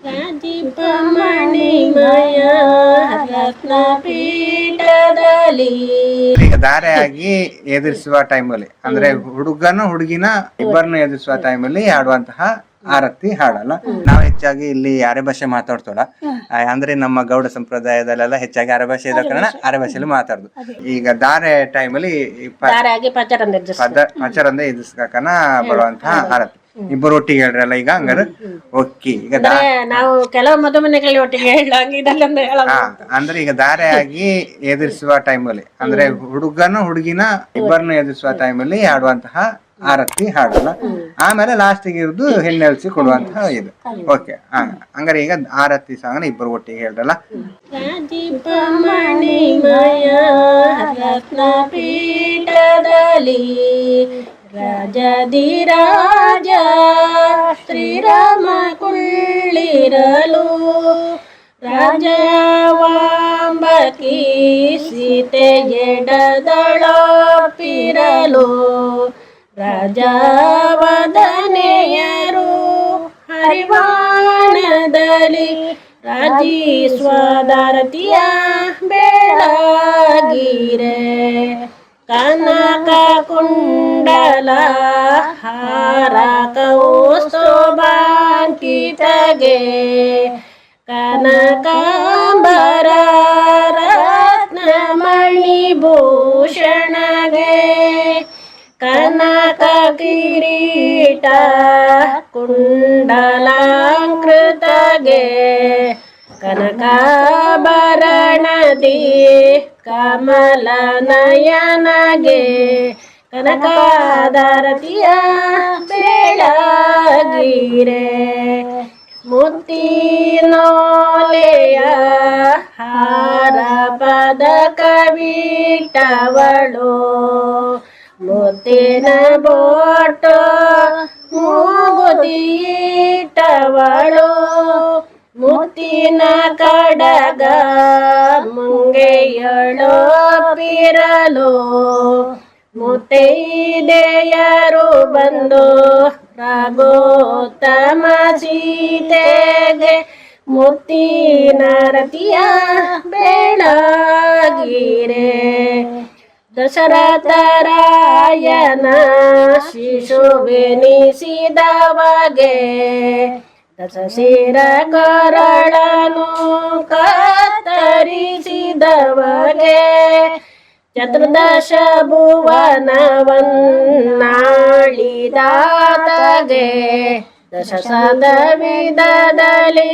ರಾಜೀಪಮಣಿಮಯ ರತ್ನ ಪೀಠದಲ್ಲಿ ಈಗ ಧಾರೆಯಾಗಿ ಎದುರಿಸುವ ಟೈಮಲ್ಲಿ ಅಂದ್ರೆ ಹುಡುಗನು ಹುಡುಗಿನ ಇಬ್ಬರನ್ನು ಎದುರಿಸುವ ಟೈಮಲ್ಲಿ ಹಾಡುವಂತಹ ಆರತಿ ಹಾಡಲ್ಲ. ನಾವು ಹೆಚ್ಚಾಗಿ ಇಲ್ಲಿ ಅರೆ ಭಾಷೆ ಮಾತಾಡ್ತೋಳ, ಅಂದ್ರೆ ನಮ್ಮ ಗೌಡ ಸಂಪ್ರದಾಯದಲ್ಲೆಲ್ಲ ಹೆಚ್ಚಾಗಿ ಅರೆ ಭಾಷೆ ಇರೋ ಕಾರಣ ಅರೆ ಭಾಷೆಯಲ್ಲಿ ಮಾತಾಡುದು. ಈಗ ಧಾರೆ ಟೈಮಲ್ಲಿ ಪಚರಂದ ಎದುರಿಸ್ಕನ ಬರುವಂತಹ ಆರತಿ ಇಬ್ಬರು ಒಟ್ಟಿಗೆ ಹೇಳ್ರಲ್ಲ. ಈಗ ಹಂಗಾರೆ ಓಕೆ, ಈಗ ನಾವು ಕೆಲವು ಮದುಮನೆಗಳಲ್ಲಿ ಒಟ್ಟಿಗೆ ಅಂದ್ರೆ ಈಗ ಧಾರೆಯಾಗಿ ಎದುರಿಸುವ ಟೈಮಲ್ಲಿ ಅಂದ್ರೆ ಹುಡುಗನು ಹುಡುಗಿನ ಇಬ್ಬರನ್ನು ಎದುರಿಸುವ ಟೈಮಲ್ಲಿ ಹಾಡುವಂತಹ ಆರತಿ ಹಾಡಲ್ಲ. ಆಮೇಲೆ ಲಾಸ್ಟಿಗೆ ಇರುದು ಹೆಣ್ಣೆಲ್ಸಿ ಕೊಡುವಂತಹ ಇದು. ಓಕೆ, ಹಂಗಾರೆ ಈಗ ಆರತಿ ಸಾಂಗ್ನ ಇಬ್ಬರು ಒಟ್ಟಿಗೆ ಹೇಳ್ರಲ್ಲ. ರಾಜೀಪಮಣಿಮಯ ರತ್ನ ಪೀಠದಲ್ಲಿ ರಾಜಧಿರಾಜ ಶ್ರೀರಾಮ ಕುಳ್ಳಿರಲು ರಾಜವಾಂಬಕಿ ಸೀತೆ ಎಡದಳಪಿರಲು ರಾಜವದನೆಯರು ಹರಿವಾಣದಲ್ಲಿ ರಾಜೀಸ್ವದಾರತಿಯ ಬೆಳಗಿರೆ ಕನಕ ಕುಂಡಲ ಹಾರ ಕೌಸ್ತುಭಾಂಕಿತಗೆ ಕನಕಾಂಬರ ರತ್ನಮಣಿ ಭೂಷಣಗೆ ಕನಕ ಕಿರೀಟ ಕುಂಡಲಾಂಕೃತಗೆ ಕನಕಾಭರಣದಿ ಕಮಲ ನಯನಗೆ ಕನಕಾದಾರತಿಯ ಬೆಳಗಿರೆ ಮುತ್ತಿನೋಲೆಯ ಹಾರ ಪದಕವಿಟ್ಟವಳು ಮುತ್ತಿನ ಬೋಟು ಮೂಗುದಿಟ್ಟವಳು ಮುತ್ತಿನ ಕಡಗ ಮುಂಗೆಯಳು ಪಿರಲು ಮುತ್ತೈದೆಯರು ಬಂದು ರಘುತ್ತಮ ಸೀತೆಗೆ ಮುತ್ತಿನ ರತಿಯ ಬೆಳಗಿರೆ ದಶರಥರಾಯನ ಶಿಶುವೆನಿಸಿದವಗೆ ದಶಶಿರ ಕರಳನು ಕತ್ತರಿಸಿದವಗೆ ಚತುರ್ದಶ ಭುವನವನ್ನಾಳಿದಾತಗೆ ದಶಸದ ವಿಧದಲ್ಲಿ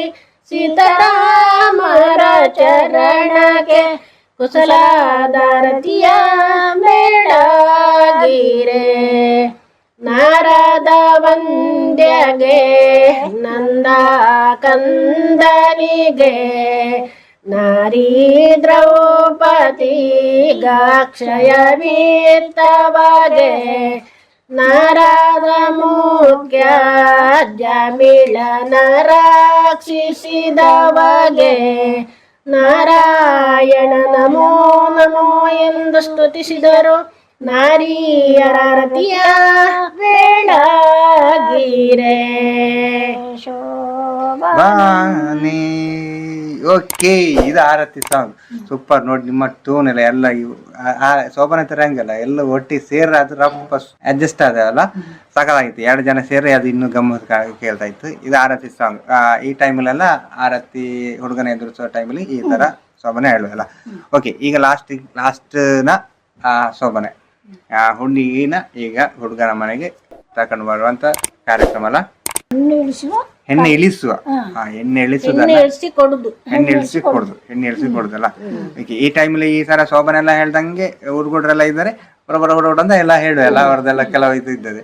ಸೀತಾರಾಮರ ಚರಣಕ್ಕೆ ಕುಶಲಾದಾರತಿಯ ಬೆಳಗಿರೆ ನಾರದ ವಂದ್ಯಗೆ ನಂದ ಕಂದನಿಗೆ ನಾರೀ ದ್ರೌಪದಿ ಗಾಕ್ಷಯ ವೀರ್ತವಗೆ ನಾರದ ಮುಖ್ಯ ಜಮಿಳನ ರಕ್ಷಿಸಿದವಗೆ ನಾರಾಯಣ ನಮೋ ನಮೋ ಎಂದು ಸ್ತುತಿಸಿದರು. ನಾರಿಯರತಿಯ ಬೆಳಗಿರೆ ಶೋಭಾನೆ. ಓಕೆ, ಇದು ಆರತಿ ಸಾಂಗ್ ಸೂಪರ್ ನೋಡಿ. ನಿಮ್ಮ ಟೂನ್ ಎಲ್ಲ ಎಲ್ಲ ಶೋಭನೆ ತರ ಹಂಗಲ್ಲ ಎಲ್ಲ ಒಟ್ಟಿಗೆ ಸೇರ ಅದು ರಪ್ಪ ಅಡ್ಜಸ್ಟ್ ಆದಲ್ಲ, ಸಾಕಾಗಿತ್ತು. 2 ಜನ ಸೇರಿ ಅದು ಇನ್ನೂ ಗಮ್ಮತ್ ಕೇಳ್ತಾ ಇತ್ತು. ಇದು ಆರತಿ ಸಾಂಗ್. ಈ ಟೈಮಲ್ಲೆಲ್ಲ ಆರತಿ ಹುಡುಗನ ಎದುರಿಸೋ ಟೈಮಲ್ಲಿ ಈ ತರ ಶೋಭನೆ ಹೇಳುವಲ್ಲ. ಓಕೆ, ಈಗ ಲಾಸ್ಟ್ನ ಶೋಭನೆ ಹುಡುಗಿನ ಈಗ ಹುಡುಗನ ಮನೆಗೆ ತಕೊಂಡು ಬರುವಂತ ಕಾರ್ಯಕ್ರಮ ಅಲ್ಲ. ಹೆಣ್ಣೆ ಇಳಿಸುವ ಹೆಣ್ಣೆ ಇಳಿಸಿ ಕೊಡುದಲ್ಲ. ಈ ಟೈಮಲ್ಲಿ ಈ ತರ ಶೋಭನೆ ಎಲ್ಲ ಹೇಳ್ದಂಗೆ ಹುಡುಗರೆಲ್ಲ ಇದ್ದಾರೆ, ಹೊರಬರ ಅಂತ ಎಲ್ಲ ಹೇಳು ಎಲ್ಲ ಅವ್ರದ್ದೆಲ್ಲ ಕೆಲವು ಇದು ಇದ್ದದೆ.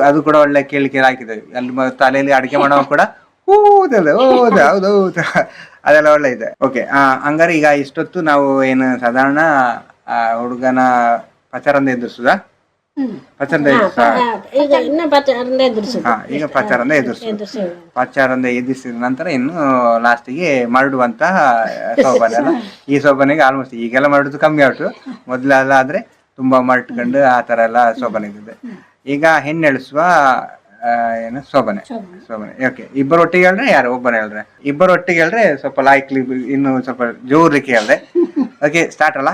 ಅದು ಕೂಡ ಒಳ್ಳೆ ಕೇಳಿಕೆ ಹಾಕಿದ್ದೇವೆ. ಅಲ್ಲಿ ತಲೆಯಲ್ಲಿ ಅಡಿಕೆ ಮಾಡೋ ಕೂಡ ಹೌದಲ್ಲ ಹೌದೌದು ಅದೆಲ್ಲ ಒಳ್ಳೆ ಇದೆ. ಓಕೆ, ಹಂಗಾರೆ ಈಗ ಇಷ್ಟೊತ್ತು ನಾವು ಏನು ಸಾಧಾರಣ ಹುಡುಗನ ಪಚಾರಂದ ಎದುರಿಸುದ ಈಗ ಪಚಾರಂದ ಎದುರಿಸಿದ ನಂತರ ಇನ್ನು ಲಾಸ್ಟಿಗೆ ಮರಡುವಂತಹ ಶೋಭನೆ ಅಲ್ಲ. ಈ ಶೋಭನೆಗೆ ಆಲ್ಮೋಸ್ಟ್ ಈಗೆಲ್ಲ ಮರಡುದು ಕಮ್ಮಿ ಆಯ್ತು. ಮೊದಲೆಲ್ಲ ಆದ್ರೆ ತುಂಬಾ ಮರ್ಟ್ಕೊಂಡು ಆ ತರ ಎಲ್ಲ ಶೋಭನೆ ಇದ್ದಿದೆ. ಈಗ ಹೆಣ್ಣೆಳಿಸುವ ಏನು ಶೋಭನೆ. ಓಕೆ, ಇಬ್ಬರು ಒಟ್ಟಿಗೆ ಹೇಳ್ರೆ ಯಾರು ಒಬ್ಬನ ಹೇಳ್ರೆ? ಇಬ್ಬರು ಒಟ್ಟಿಗೆ ಹೇಳ್ರೆ ಸ್ವಲ್ಪ ಲಾಯ್ಕ್ಲಿ ಇನ್ನು ಸ್ವಲ್ಪ ಜೋರ್ಲಿಕ್ಕೆ ಹೇಳ್ದೆ. ಓಕೆ, ಸ್ಟಾರ್ಟ್ ಅಲ್ಲ?